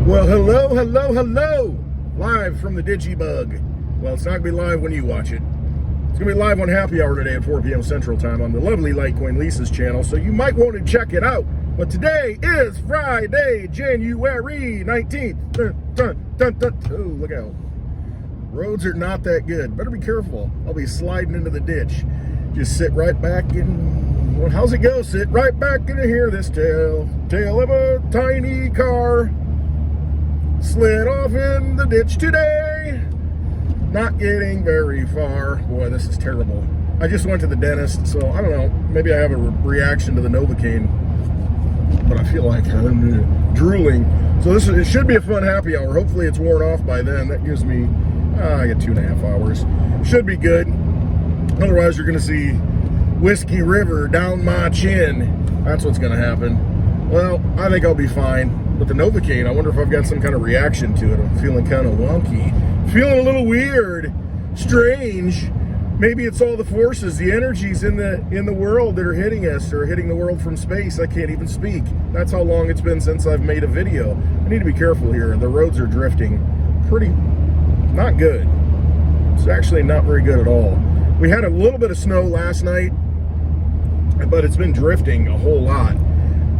Well, hello, live from the DigiBug. Well, it's not going to be live when you watch it. It's going to be live on happy hour today at 4 p.m. Central Time on the lovely Litecoin Lisa's channel, so you might want to check it out. But today is Friday, January 19th. Oh, look out. Roads are not that good. Better be careful. I'll be sliding into the ditch. Just sit right back in. Well, how's it go? Sit right back into here. This tail of a tiny car slid off in the ditch today. Not getting very far. Boy, this is terrible. I just went to the dentist, so I don't know. Maybe I have a reaction to the Novocaine, but I feel like I'm drooling. So it should be a fun happy hour. Hopefully it's worn off by then. That gives me, I get 2.5 hours. Should be good. Otherwise, you're going to see Whiskey River down my chin. That's what's going to happen. Well, I think I'll be fine. But the Novocaine, I wonder if I've got some kind of reaction to it. I'm feeling kind of wonky. Feeling a little weird. Strange. Maybe it's all the forces, the energies in the world that are hitting us, or hitting the world from space. I can't even speak. That's how long it's been since I've made a video. I need to be careful here. The roads are drifting pretty not good. It's actually not very good at all. We had a little bit of snow last night, but it's been drifting a whole lot.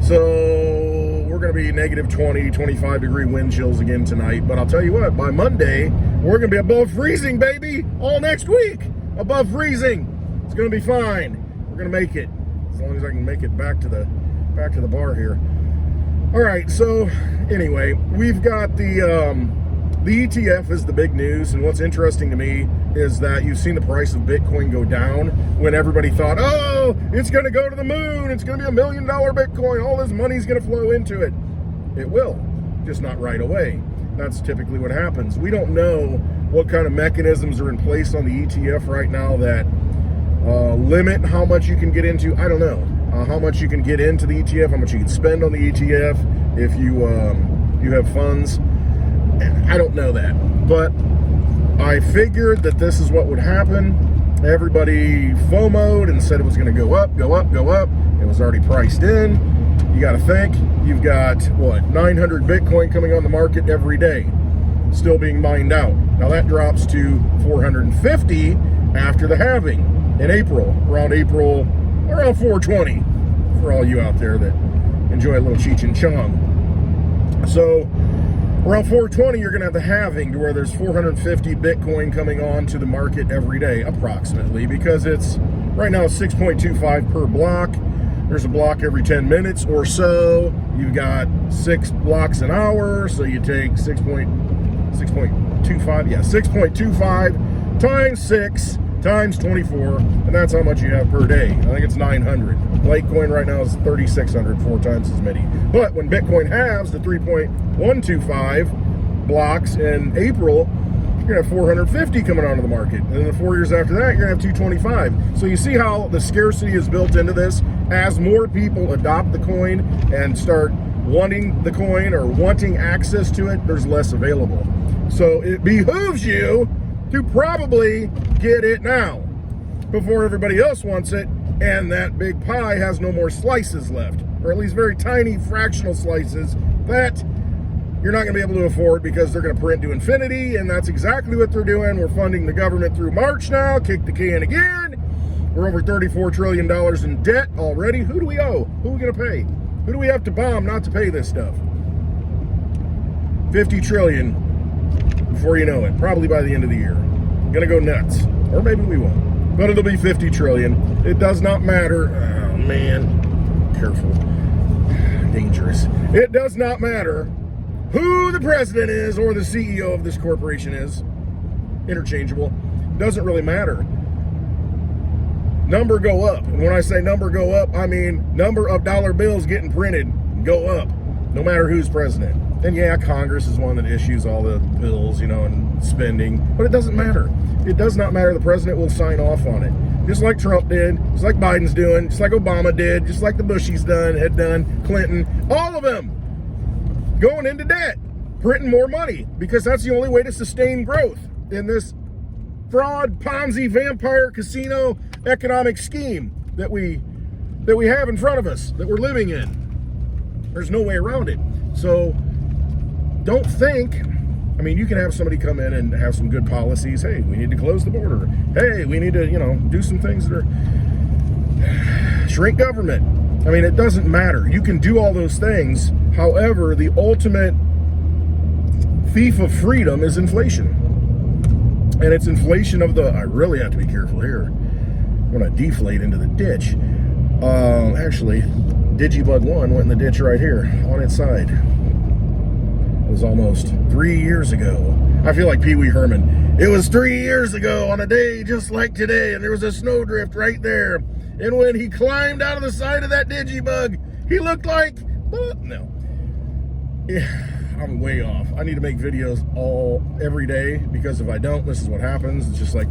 So we're going to be negative 20, 25 degree wind chills again tonight. But I'll tell you what, by Monday, we're going to be above freezing, baby, all next week. Above freezing. It's going to be fine. We're going to make it, as long as I can make it back to the bar here. All right, so anyway, we've got the ETF is the big news, and what's interesting to me is that you've seen the price of Bitcoin go down when everybody thought, oh, it's going to go to the moon, it's going to be $1 million Bitcoin, all this money's going to flow into it. It will, just not right away. That's typically what happens. We don't know what kind of mechanisms are in place on the ETF right now that limit how much you can get into. I don't know how much you can get into the ETF, how much you can spend on the ETF if you have funds. I don't know that, but I figured that this is what would happen. Everybody FOMO'd and said it was going to go up, go up, go up. It was already priced in. You got to think, you've got, what, 900 Bitcoin coming on the market every day, still being mined out. Now that drops to 450 after the halving in April, around 420, for all you out there that enjoy a little Cheech and Chong. So around 420, you're going to have the halving to where there's 450 Bitcoin coming on to the market every day, approximately, because it's right now 6.25 per block. There's a block every 10 minutes or so. You've got 6 blocks an hour, so you take 6.25 times 6 times 24, and that's how much you have per day. I think it's 900. Litecoin right now is 3,600, 4 times as many. But when Bitcoin halves to 3.125 blocks in April, you're going to have 450 coming onto the market. And then the 4 years after that, you're going to have 225. So you see how the scarcity is built into this. As more people adopt the coin and start wanting the coin or wanting access to it, there's less available. So it behooves you to probably get it now before everybody else wants it and that big pie has no more slices left, or at least very tiny fractional slices that you're not going to be able to afford because they're going to print to infinity, and that's exactly what they're doing. We're funding the government through March now. Kick the can again. We're over $34 trillion in debt already. Who do we owe? Who are we going to pay? Who do we have to bomb not to pay this stuff? 50 trillion before you know it, probably by the end of the year. Gonna go nuts. Or maybe we won't. But it'll be 50 trillion. It does not matter. Oh, man. Careful. Dangerous. It does not matter who the president is or the CEO of this corporation is. Interchangeable. Doesn't really matter. Number go up. And when I say number go up, I mean number of dollar bills getting printed go up, no matter who's president. And yeah, Congress is one that issues all the bills, and spending, but it doesn't matter. It does not matter. The president will sign off on it. Just like Trump did, just like Biden's doing, just like Obama did, just like the Bushies had done, Clinton, all of them going into debt, printing more money, because that's the only way to sustain growth in this fraud, Ponzi, vampire, casino economic scheme that we have in front of us, that we're living in. There's no way around it. So don't think, I mean, you can have somebody come in and have some good policies. Hey, we need to close the border. Hey, we need to, do some things that are shrink government. I mean, it doesn't matter. You can do all those things. However, the ultimate thief of freedom is inflation. And it's inflation of I really have to be careful here. I'm going to deflate into the ditch. Actually, DigiByte 1 went in the ditch right here on its side. It was almost 3 years ago. I feel like Pee Wee Herman. It was 3 years ago on a day just like today, and there was a snowdrift right there. And when he climbed out of the side of that digibug, he looked like, no. Yeah, I'm way off. I need to make videos every day, because if I don't, this is what happens. It's just like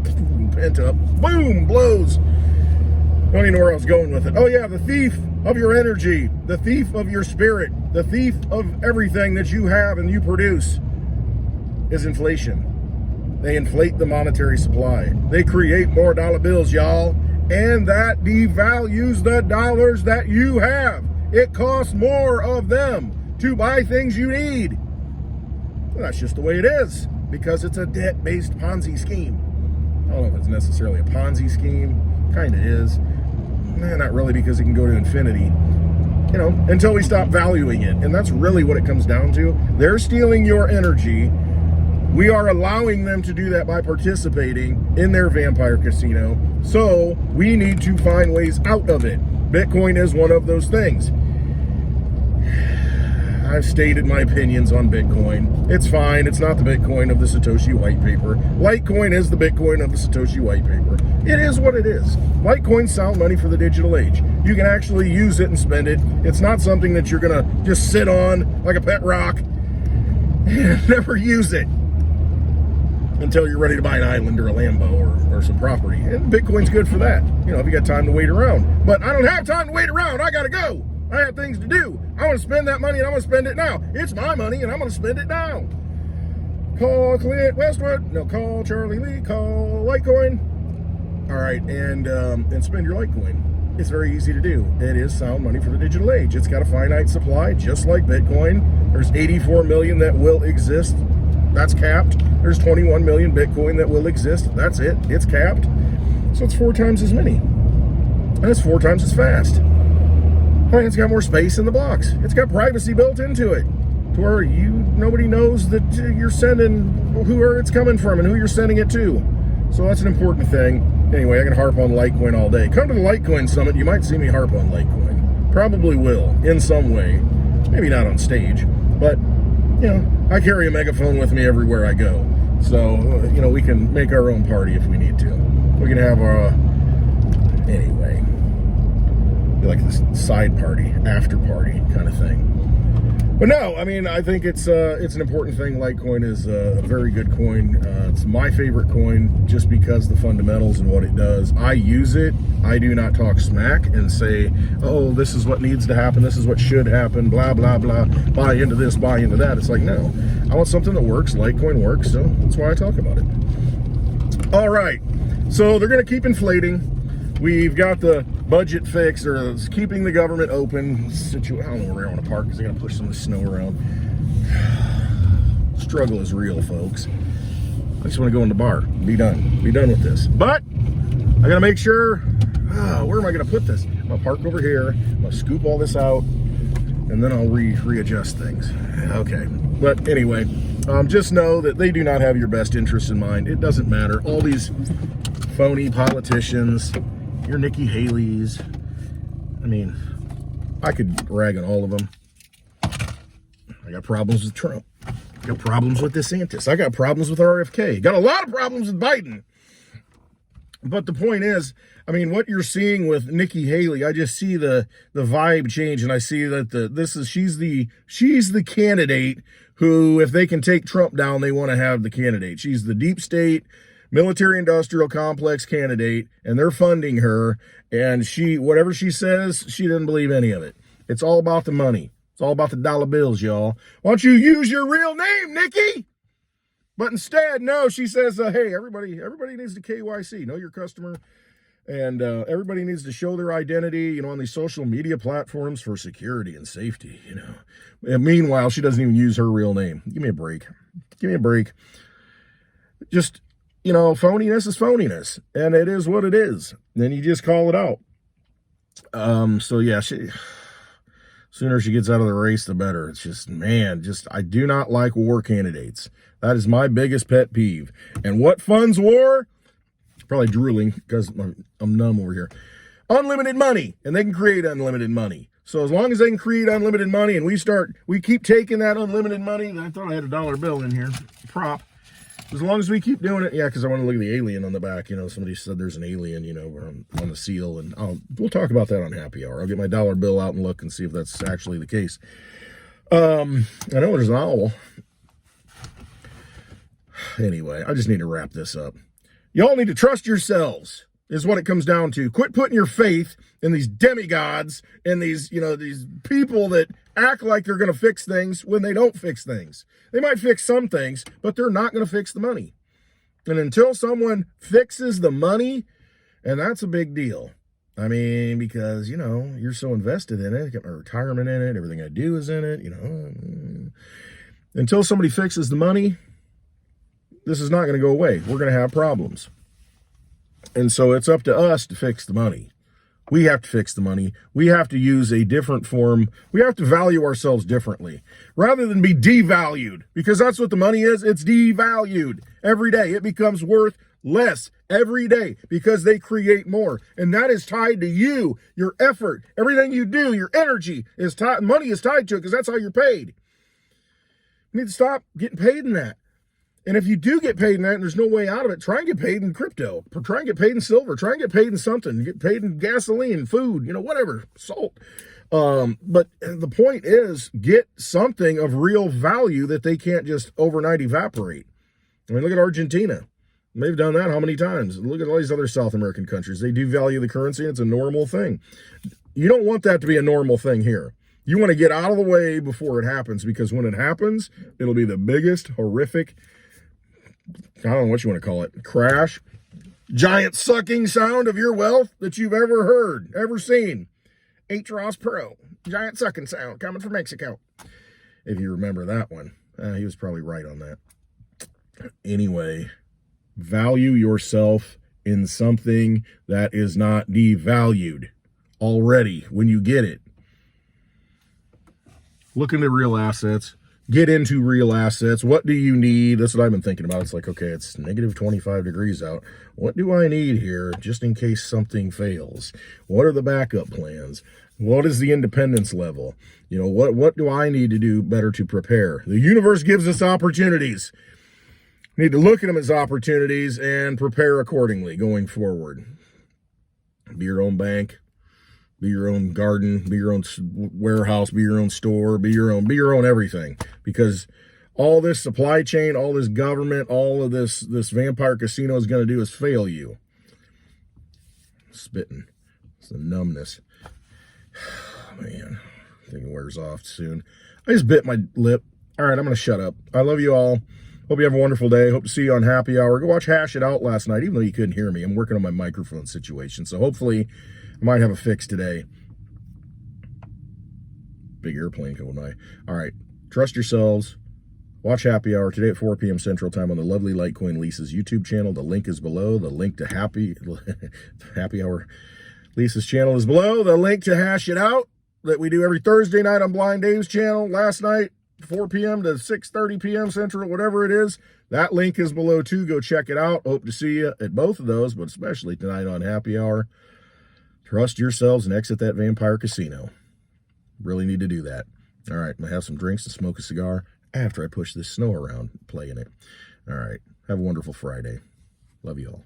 pent up, boom, blows. I don't even know where I was going with it. Oh yeah, the thief of your energy, the thief of your spirit, the thief of everything that you have and you produce is inflation. They inflate the monetary supply. They create more dollar bills, y'all. And that devalues the dollars that you have. It costs more of them to buy things you need. Well, that's just the way it is, because it's a debt-based Ponzi scheme. I don't know if it's necessarily a Ponzi scheme. Kind of is. Not really, because it can go to infinity. Until we stop valuing it. And that's really what it comes down to. They're stealing your energy. We are allowing them to do that by participating in their vampire casino. So we need to find ways out of it. Bitcoin is one of those things. I've stated my opinions on Bitcoin. It's fine. It's not the Bitcoin of the Satoshi white paper. Litecoin is the Bitcoin of the Satoshi white paper. It is what it is. Litecoin's sound money for the digital age. You can actually use it and spend it. It's not something that you're going to just sit on like a pet rock and never use it until you're ready to buy an island or a Lambo or some property. And Bitcoin's good for that. If you got time to wait around. But I don't have time to wait around. I got to go. I have things to do. I want to spend that money, and I want to spend it now. It's my money, and I'm going to spend it now. Call Clint Westwood. No, call Charlie Lee. Call Litecoin. All right, and spend your Litecoin. It's very easy to do. It is sound money for the digital age. It's got a finite supply, just like Bitcoin. There's 84 million that will exist. That's capped. There's 21 million Bitcoin that will exist. That's it. It's capped. So it's 4 times as many. And it's 4 times as fast. It's got more space in the blocks. It's got privacy built into it, to where nobody knows that you're sending, who it's coming from and who you're sending it to. So that's an important thing. Anyway, I can harp on Litecoin all day. Come to the Litecoin Summit. You might see me harp on Litecoin. Probably will, in some way. Maybe not on stage, but I carry a megaphone with me everywhere I go. So we can make our own party if we need to. We can have our anyway. Like this side party, after party kind of thing. But no, I mean, I think it's an important thing. Litecoin is a very good coin. It's my favorite coin just because the fundamentals and what it does. I use it. I do not talk smack and say, oh, this is what needs to happen. This is what should happen. Blah, blah, blah. Buy into this, buy into that. It's like, no. I want something that works. Litecoin works, so that's why I talk about it. All right. So they're going to keep inflating. We've got the budget fixed, or keeping the government open. I don't know where I want to park because they're going to push some of the snow around. Struggle is real, folks. I just want to go in the bar. Be done with this. But I got to make sure, where am I going to put this? I'm going to park over here. I'm going to scoop all this out, and then I'll readjust things. Okay. But anyway, just know that they do not have your best interests in mind. It doesn't matter. All these phony politicians, your Nikki Haley's. I mean, I could rag on all of them. I got problems with Trump. I got problems with DeSantis. I got problems with RFK. Got a lot of problems with Biden. But the point is, I mean, what you're seeing with Nikki Haley, I just see the vibe change, and I see that she's the candidate who, if they can take Trump down, they want to have the candidate. She's the deep state military-industrial complex candidate, and they're funding her, and whatever she says, she doesn't believe any of it. It's all about the money. It's all about the dollar bills, y'all. Why don't you use your real name, Nikki? But instead, no, she says, hey, everybody needs to KYC. Know your customer And everybody needs to show their identity, on these social media platforms for security and safety, And meanwhile, she doesn't even use her real name. Give me a break. Give me a break. Just, phoniness is phoniness. And it is what it is. Then you just call it out. So yeah, sooner she gets out of the race, the better. It's just, I do not like war candidates. That is my biggest pet peeve. And what funds war? Probably drooling because I'm numb over here. Unlimited money, and they can create unlimited money. So as long as they can create unlimited money, and we keep taking that unlimited money. I thought I had a dollar bill in here, prop. As long as we keep doing it, yeah, because I want to look at the alien on the back. Somebody said there's an alien, on the seal, and we'll talk about that on happy hour. I'll get my dollar bill out and look and see if that's actually the case. I know there's an owl. Anyway, I just need to wrap this up. Y'all need to trust yourselves, is what it comes down to. Quit putting your faith in these demigods and these people that act like they're going to fix things when they don't fix things. They might fix some things, but they're not going to fix the money. And until someone fixes the money, and that's a big deal. I mean, because, you're so invested in it. I got my retirement in it. Everything I do is in it, Until somebody fixes the money, this is not going to go away. We're going to have problems. And so it's up to us to fix the money. We have to fix the money. We have to use a different form. We have to value ourselves differently rather than be devalued, because that's what the money is. It's devalued every day. It becomes worth less every day because they create more. And that is tied to you, your effort, everything you do, your energy is tied. Money is tied to it because that's how you're paid. You need to stop getting paid in that. And if you do get paid in that and there's no way out of it, try and get paid in crypto. Try and get paid in silver. Try and get paid in something. Get paid in gasoline, food, whatever, salt. But the point is, get something of real value that they can't just overnight evaporate. I mean, look at Argentina. They've done that how many times? Look at all these other South American countries. They devalue the currency, and it's a normal thing. You don't want that to be a normal thing here. You want to get out of the way before it happens, because when it happens, it'll be the biggest, horrific, I don't know what you want to call it, crash, giant sucking sound of your wealth that you've ever heard, ever seen. H-Ross Pro, giant sucking sound coming from Mexico. If you remember that one. He was probably right on that. Anyway, value yourself in something that is not devalued already when you get it. Look into real assets. Get into real assets. What do you need? That's what I've been thinking about. It's like, okay, it's negative 25 degrees out. What do I need here just in case something fails? What are the backup plans? What is the independence level? What do I need to do better to prepare? The universe gives us opportunities. We need to look at them as opportunities and prepare accordingly going forward. Be your own bank. Be your own garden, be your own warehouse, be your own store, be your own everything. Because all this supply chain, all this government, all of this vampire casino is going to do is fail you. Spitting. It's the numbness. Man, I think it wears off soon. I just bit my lip. All right, I'm going to shut up. I love you all. Hope you have a wonderful day. Hope to see you on Happy Hour. Go watch Hash It Out last night, even though you couldn't hear me. I'm working on my microphone situation, so hopefully I might have a fix today. Big airplane going by. All right. Trust yourselves. Watch Happy Hour today at 4 p.m. Central Time on the lovely Litecoin Lisa's YouTube channel. The link is below. The link to Happy Hour Lisa's channel is below. The link to Hash It Out that we do every Thursday night on Blind Dave's channel. Last night, 4 p.m. to 6:30 p.m. Central, whatever it is. That link is below too. Go check it out. Hope to see you at both of those, but especially tonight on Happy Hour. Trust yourselves and exit that vampire casino. Really need to do that. All right, I'm going to have some drinks and smoke a cigar after I push this snow around playing it. All right, have a wonderful Friday. Love you all.